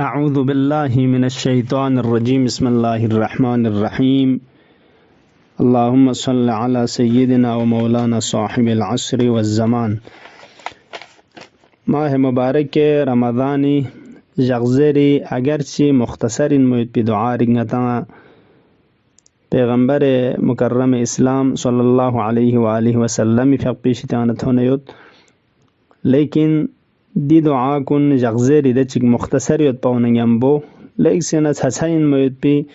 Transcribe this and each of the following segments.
أعوذ بالله من الشيطان الرجيم بسم الله الرحمن الرحيم اللهم صل على سيدنا ومولانا صاحب العصر والزمان ماه مبارک رمضانی جغزری اگرچه مختصر موید بی دعا رنگتا پیغمبر مکرم اسلام صلی الله علیه و آله و سلم فق پیشتانت هنیود لیکن دی دعا کن جغزری ده چک مختصر یود پاوننگم بو لیک سینس حسین موید بی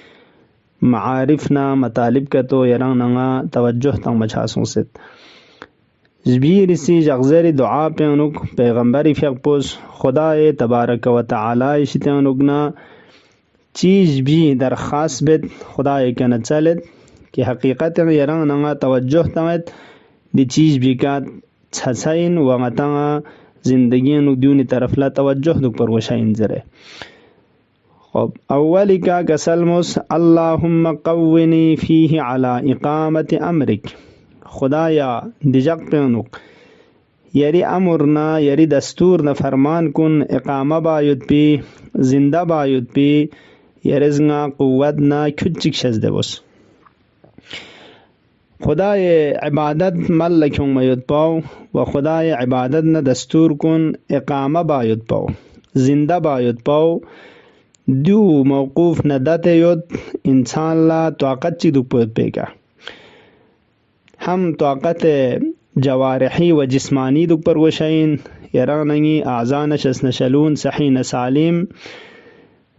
معارفنا مطالب کتو یران نغا توجه تنگ بچاسون ست جبیر سی جغزری دعا پیانوک پیغمبری فیق پوس خدای تبارک و تعالی شتیانوکنا چیز بھی درخواست بید خدای کنا چلد کہ حقیقت یران نغا توجه تنگت دی چیز بھی کا حسین و غتنگا زندگی نو دیونی طرف لا توجه دو پر وشاین زره. خب اولی کا کسلموس اللهم قونی فیه علی اقامت امرک خدایا دیجق پیانوک یری امرنا یری دستورنا فرمان کن اقامه باید پی زنده باید پی یرزنا قوتنا کچک شزده بس خدای عبادت ملکون میود پاو و خدای عبادت نه دستور کن اقامه باید پاو زنده باید پاو دو موقوف ندات یود انسان لا طاقت چی دو پود پیگا هم طاقت جوارحی و جسمانی دو پر وشین یرانگی اعزانش اسنشلون صحین سالم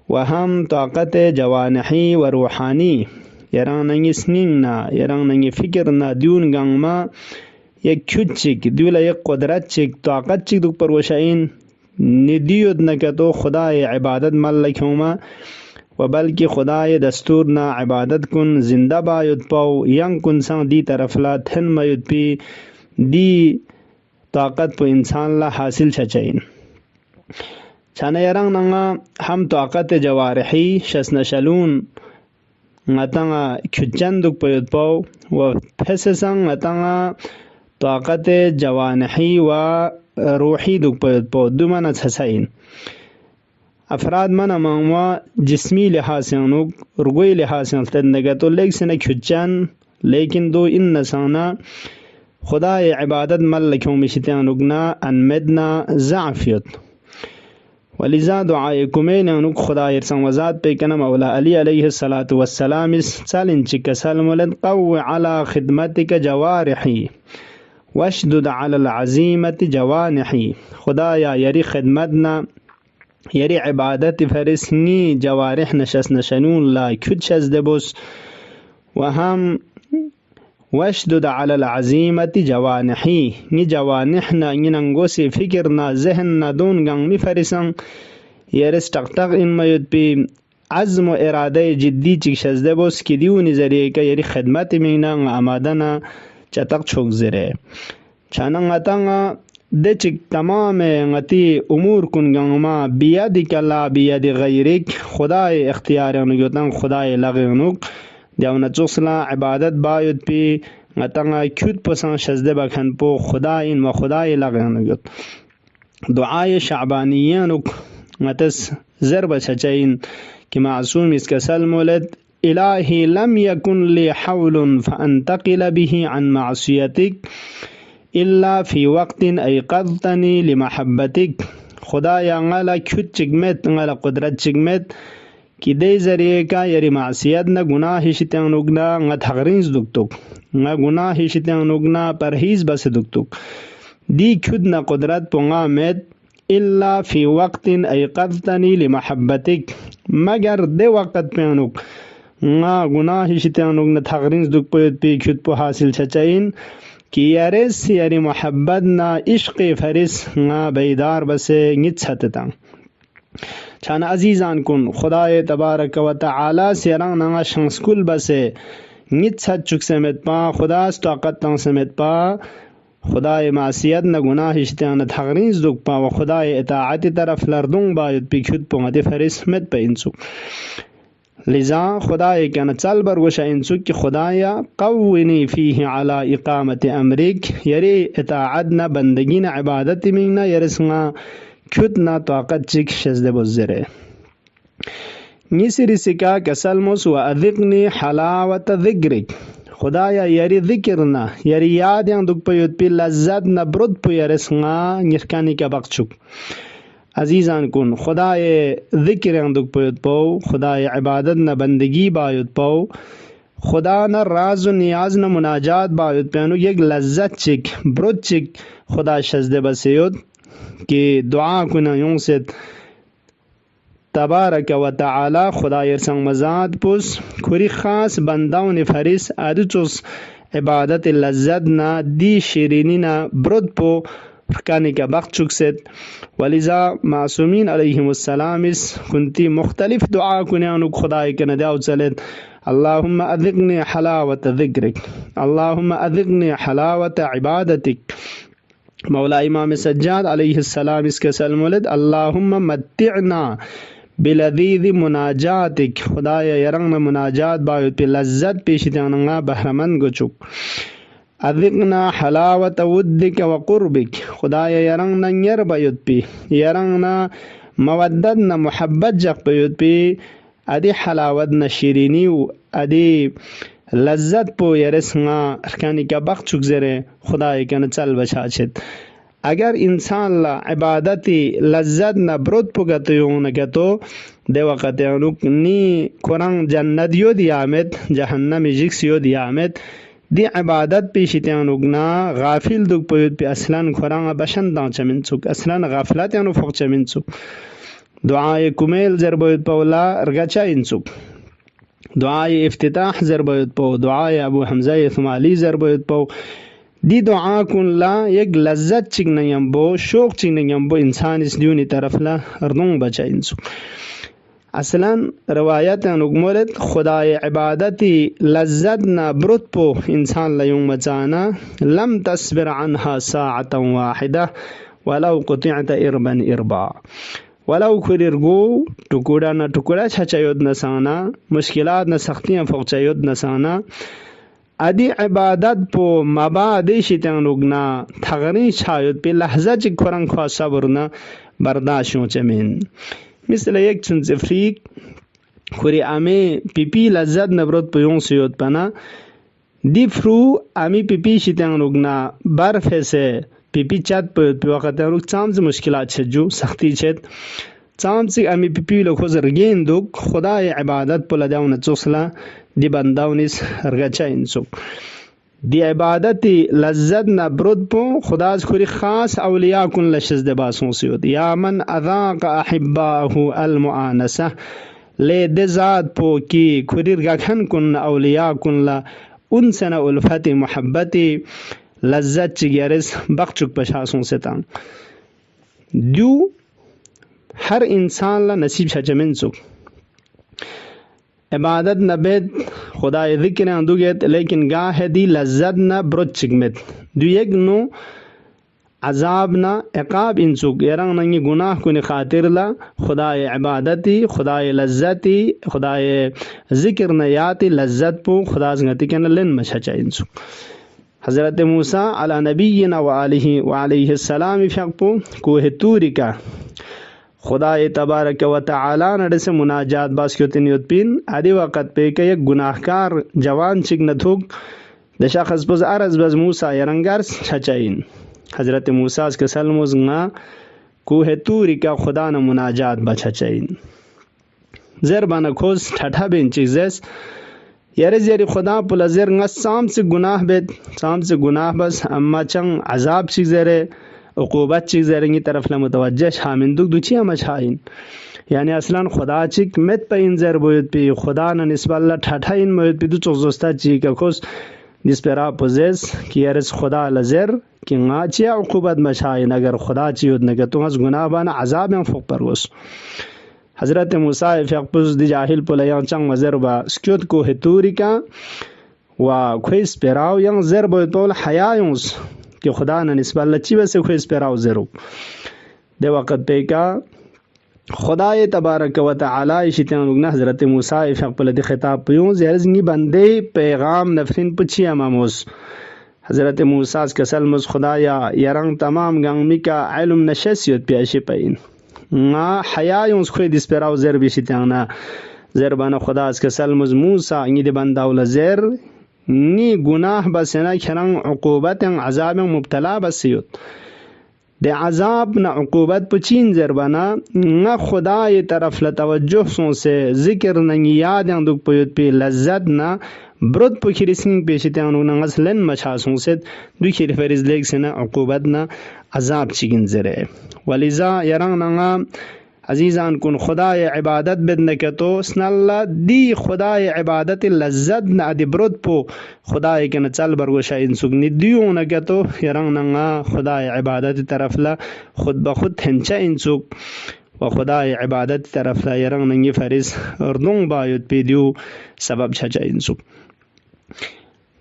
و هم طاقت جوانحی و روحانی یرانگی سنیننا یرانگی فکرنا دیون گنگ ما یک کچک دولا یک قدرت چک طاقت چک دو پر وشین ندیود نکتو خدای عبادت ملک ہوما و بلکہ خدای دستورنا عبادت کن زندہ باید پاو ینگ کن سان دی طرف لا تھن میود پی دی طاقت پو انسان لا حاصل چچین چانا یرانگ ننگا ہم طاقت جوارحی شسنشلون غتنگا کچن دک پیود پاو و پسسن غتنگا طاقت جوانحی و روحی دک پیود پاو دو من حسین افراد من امانوا جسمی لحاظیانوک رگوی لحاظیان تندگتو لیک سنہ کچن لیکن دو ان نسانا خدای عبادت ملکوں مشتیانوکنا انمدنا ضعفیت ولذا دعای کمینانوک خدای ارسان وزاد پیکنا مولا علی علیہ السلام اس سالن چکا سالمولد قو علی خدمتک جوارحی واشدد علی العزیمت جوانحی خدایا یری خدمتنا یری عبادت فرسنی جوارح نشس نشنون لا کد شز دبوس و هم واشدد علی العزیمت جوانحی نی جوانحنا ننگوسی فکرنا ذہننا دون گنگ فرسن یرس تق ان میود پی عزم و اراده جدی چک شز دبوس کی دیونی ذریعے کا یری خدمت مینا آمادنا چتق چھوک زره چاننگ اتنگا دچک تمام غتی امور کن گنگما بیادک لا بیاد غیرک خدای اختیار نگوتن خدای لغنوک دیونا چوسلا عبادت باید پی غتنگا کود پسان شزده بکن پو خدای و خدای لغنوک دعای شعبانیانوک غتس ضرب چچین کہ معصوم اس کا سلمولد الہی لم یکن لی حول فانتقل به عن معصیتک الا فی وقت ایقظتنی لمحبتک خدایا غلا کھت چگمت غلا قدرت چگمت کی دے ذریعے کا یری معصیت نہ گناہ شتیان نگنا غ تغرینز دکتک غ گناہ شتیان نگنا پرہیز بس دکتک دی کھد نہ قدرت پنگا مت الا فی وقت ایقظتنی لمحبتک مگر دے وقت پینک غ گناہ شتیان نگنا تغرینز دک پیت پی کھد پو حاصل چچین کی یارس یاری محبت نا عشق فرس نا بیدار بسے نت ستتا چانا عزیزان کن خدای تبارک و تعالی سیران نا شنس کل بسے نت ست چک سمت پا خدا اس طاقت تن سمت پا خدای معصیت نا گناہ اشتیان تغرینز دک پا و خدای اطاعت طرف لردون باید پی کھد پو غد فرس مت پا انسو لذا خدای کنا چل بر وش انسوک کہ خدایا قونی فیہ علی اقامت امرک یری اطاعتنا بندگین عبادت مننا یرسنا کتنا طاقت چک شزد بزره نیسری سکا کسلموس و اذقنی حلاوت ذکرک خدایا یری ذکرنا یری یاد yang duk payut pi lazzat na brod pu yares nga nirkani ka bakchuk عزیزان کن خدای ذکر yang duk payut pau خدای عبادت na بندگی بایت پاو خدا نه راز و نیاز نه مناجات بایت پیانو یک لذت چک برد چک خدا شزده بسیود که دعا کنه یون سید تبارک و تعالی خدا یرسنگ مزاد پوس کوری خاص بنداون فریس ادوچوس عبادت لذت نا دی شیرینی نا برد پو فرکانی کا بخت چک سید ولذا معصومین علیهم السلام اس کنتی مختلف دعا کنه انو خدای کنه دعو چلید اللهم أذقني حلاوة ذكرك اللهم أذقني حلاوة عبادتك مولا امام سجاد علیہ السلام اس کے سلم ولد اللهم متعنا بلذیذ مناجاتك خدایا یرنگ مناجات بایت پی لذت پیشتیاننگا بہرمن گچک اذقنا حلاوة ودك وقربك خدایا یرنگ نیر بایت پی یرنگ موددنا محبت جق بایت پی ادی حلاوت نشیرینی و ادی لذت پو یرسنگا ارکانی کا بخت چک زره خدای کن چل بچاچت اگر انسان لا عبادتی لذت نبرد پو گتیون گتو دے وقت انوک نی قرآن جنت یو دیامت جہنم جکس یو دیامت دی عبادت پیشتی انوک نا غافل دوک پوید پی اصلا قرآن بشندان چمین چک اصلا غافلات انو فوق چمین چک دعای کمیل زربوید پولا ارگچا انچک دعای افتتاح زربوید پو دعای ابو حمزه ثمالی زربوید پو دی دعا کن لا یک لذت چک نیم بو شوق چک نیم بو انسان اس دیونی طرف لا اردون بچا انچک اصلا روایت انگمولت خدای عبادتی لذت نا برد پو انسان لا یوم مچانا لم تصبر عنها ساعتا واحده ولو قطعت اربا اربا ولو کریرگو ٹکوڑا نہ ٹکوڑا چھچایود نسانا مشکلات نہ سختیاں فوق چایود نسانا ادی عبادت پو مبا دیشی تنگنا تغری چھایود پی لحظہ چی کورنگ خواہ صبرنا برداشتوں چمین مثل یک چون زفریق خوری امی پی پی لذت نبرد پیون سیود پنا دی فرو امی پی پی شی تنگنا برف سے پی پی چت پی وقت روک چام سے مشکلات چھجو سختی چھت چام سے امی پی پی لوگ رگین دوک خدای عبادت پلا داون چوسلا دی بنداونیس رگچا انسوک دی عبادتی لذت نہ برد پو خدا خوری خاص اولیاء کن لشز دے باسوں سیود یا من اذاق احباہ المعانسہ لے دے ذات پو کی خوری رگکھن کن اولیاء کن لا ان سنہ الفت محبتی لذت چگیرس بخچک پشاسوں سے تان دیو ہر انسان لا نصیب شجمن سک عبادت نبید خدای ذکر اندو گیت لیکن گاہ دی لذت نہ برد چگمت دو یک نو عذاب نہ عقاب انسوک یرنگ ننگی گناہ کنی خاطر لا خدای عبادتی خدای لذتی خدای ذکر نیاتی لذت پو خدا زنگتی کن لن مشچا انسوک حضرت موسیٰ علی نبینا وعلیہ السلام فقپو کوہ توری کا خدای تبارک و تعالی نڈس مناجات باس کیوتن یوت پین ادی وقت پہ کہ یک گناہکار جوان چک نتھوک دشا خزبز ارز بز موسیٰ یرنگار چھچائین حضرت موسیٰ اس کے سلموز نگا کوہ توری کا خدا نا مناجات با چھچائین زر بانا کھوز ٹھٹھا بین چیزیس یری زیری خدا پلا زیر نگا سام سے گناہ بیت سام سے گناہ بس اما چنگ عذاب چیز زیرے عقوبت چیک زیرنگی طرف لمتوجہ شامن دک دو چی ہم چھائین یعنی اصلا خدا چیک مت پا این زر بوید پی خدا نا نسبت اللہ ٹھٹھا این موید پی دو چوزوستا چیک کس جس پر آپ پوزیز کی ارز خدا لزر کی نگا چی عقوبت مچھائین اگر خدا چیود نگا تو از گناہ بانا عذاب ہیں فوق پر گوس حضرت موسیٰ فیق پوز دی جاہل پولا یان چنگ مزر با سکیوت کو توری کا و خویس پیراو یان زر بوید پولا حیایونس کہ خدا نا نسبت اللہ چی بس خویس پیراو زرو دے وقت پہ کا خدای تبارک و تعالی شیطان لگنا حضرت موسیٰ فیق پولا دی خطاب پیون زیرزنگی بندے پیغام نفرین پچھی اماموس حضرت موسیٰ اس کسل مز خدایا یرنگ تمام گنگمی کا علم نشسیت پیاشی pain nga haya yons khoi disperaw zer bishitangna zer bana خدا از کسل مزموسا نی دی بنداول زر نی گناه بسنا کرن عقوبت عذاب مبتلا بسیوت د عذاب نه عقوبت پچین زر بنا نه خدای طرف له توجه سون سے ذکر نه یاد اندوک پویت پی لذت نه برود پو کریسین پیشتانو نه اصلا مچا سون سے دو کری فرز لیک سنا عقوبت نه عذاب چیگن زره ولذا یران نه عزیزان کن خدای عبادت بدن کتو سن الله دی خدای عبادت لذت نه دی برود پو خدای کنه چل برگوشا انسوگنی دیو نکتو یران نه خدای عبادت طرف لا خود به خود هنچه انسوگ و خدای عبادت طرف لا یران نه فرز اردون باید پیدیو سبب چچا انسوگ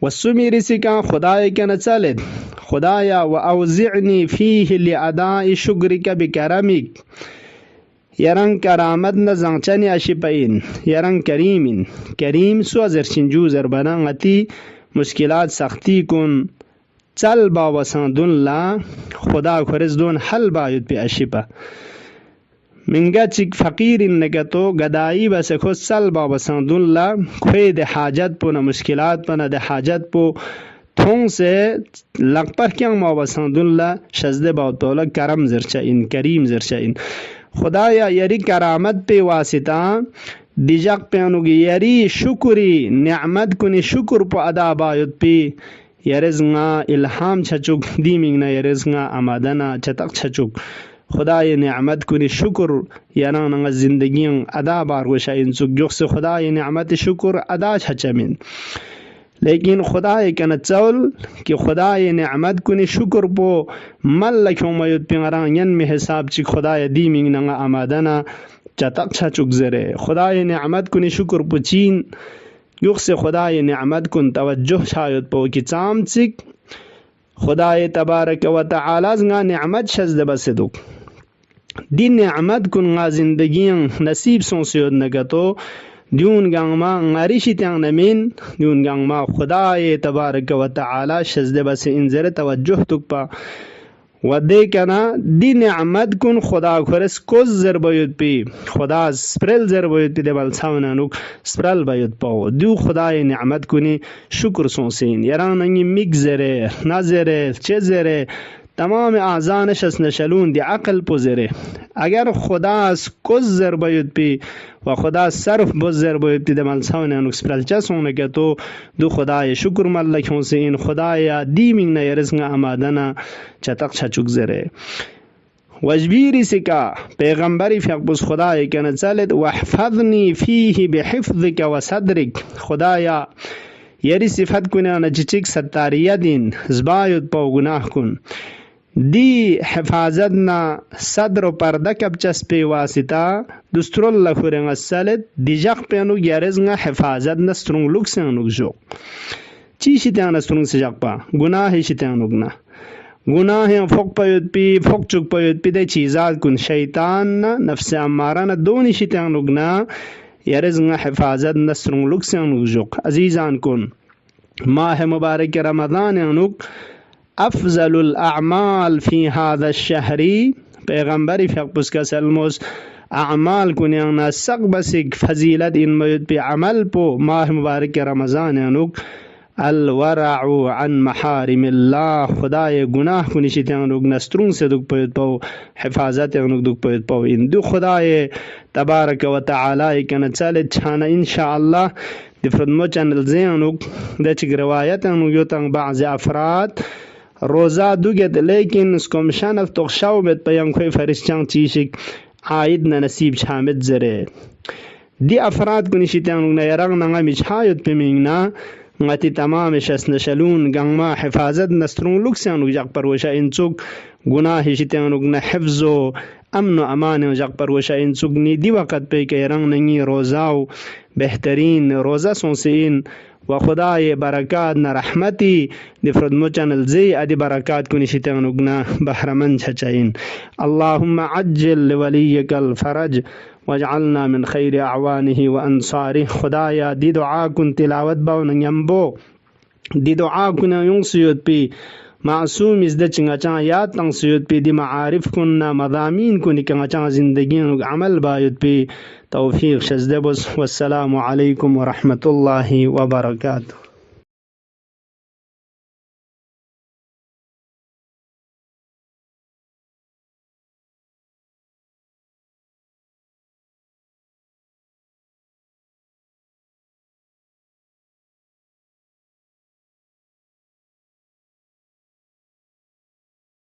والسميري سكا خداي كان تسالد خدايا وأوزعني فيه لأداء شكرك بكرمك يران کرامت نه زنچنی اشپاین یران کریمین کریم سو زرچنجو زربنا غتی مشکلات سختی کن چل با وسندون لا خدا خرز دون حل باید پی اشپا منگا چک فقیر نگتو گدایی بس خود چل با وسندون لا خوی ده حاجت پو نه مشکلات پو نه ده حاجت پو تون سے لگ پر کیان ما وسندون لا شزده با تولا کرم زرچین کریم زرچین خدایا یری کرامت پی واسطہ دیجاق پیانوگی یری شکری نعمت کنی شکر پا ادا باید پی یرزنگا الہام چھچوک دیمینگنا یرزنگا امادنا چتق چھچوک خدای نعمت کنی شکر یراننگا زندگیاں ادا بارگوشا انسوک جوخ خدای نعمت شکر ادا چھچمین لیکن خدای کنه چول که خدای نعمت کنی شکر پو مل کیوں میود پیغران ین می حساب چی خدای دیمینگ نگا آمادنا چتق چا چک زره خدای نعمت کنی شکر پو چین یخس خدای نعمت کن توجه شاید پو کی چام چک خدای تبارک و تعالی زنگا نعمت شزده بسدوک دی نعمت کن غا زندگیاں نصیب سون سیود نگتو دیون گانگ ما غریشی تیان نمین دیون گانگ ما خدای تبارک و تعالی شزده بس انزر توجه تک پا و دے کنا دی نعمت کن خدا خورس کوز زر باید پی خدا سپرل زر باید پی دبال ساونانوک سپرل باید پاو دیو خدای نعمت کنی شکر سونسین یران انگی میگ زره نزره چه زره تمام اعضانش از نشلون دی عقل پوزره اگر خدا از کوز زر باید پی و خدا صرف بزر باید پی دمال ساونانوک سپرل چه سونه که تو دو خدای شکر ملک حسین خدای دیمین نیرزنگ آمادنا چتق چچوک زره وجبیری سکا پیغمبری فیقبوز خدای کنه چلد وحفظنی فیه بحفظک و صدرک خدایا یری صفت کنه نچچک ستاریدین زباید پا گناه کن دی حفاظت نا صدر و پرده کب چسپی واسطه دسترول لخورنگ السلد دی جاق پیانو گیارزنگا حفاظت نا سترونگ لوک سنگنوگ جو چی شیطان سترونگ سجاق پا گناهی شیطانوگ نا گناهی فوق پایود پی فوق چوک پایود پی دی چیزات کن شیطان نا نفس اماران دونی شیطانوگ نا یارزنگا حفاظت نا سترونگ لوک سنگنوگ جو عزیزان کن ماہ مبارک رمضان انوگ افضل الاعمال فی هذا الشهر پیغمبری فقبس کا سلموس اعمال کنیانا سق بسک فضیلت ان میود پی عمل پو ماہ مبارک رمضان انوگ الورع عن محارم اللہ خدای گناہ کنی شیطانوگ نسترون سے دک پید پو حفاظت انوگ دک پید پو ان دو خدای تبارک و تعالی کنا چالت چھانا انشاءاللہ دی فردمو چینل زینوگ دی چک روایت انوگ یوتنگ بعض افراد روزہ دوگت لیکن اس کو مشان التغشاو بیت پیان کوئی فرشچان چیشک عائد نا نصیب چھامد زره دی افراد کنی شیطانوگ نا یرغ نگا مچھایت پیمینگنا غتی تمام شس نشلون گنگما حفاظت نسترون لکسیانوگ جاق پروشا انچوک گناہ شیطانوگ نا حفظ و امن و امان جاق پروشا انچوک نی دی وقت پی کہ یرغ نگی روزاو بہترین روزہ سونسین و خدای برکات نا رحمتی دی فرد چینل زی ادی برکات کنی شیطانوگ نا بحرمن چھچائین اللهم عجل لولیک الفرج واجعلنا من خیر اعوانه و انصاره خدایا دی دعا کن تلاوت باو نگمبو دی دعا کن یونسیوت پی معصوم از د چنگا یاد تنگ سیوت پی دی معارف کننا مضامین کنی کنگا زندگین عمل باید پی توفیق شزده بس. والسلام علیکم ورحمة الله وبرکاته.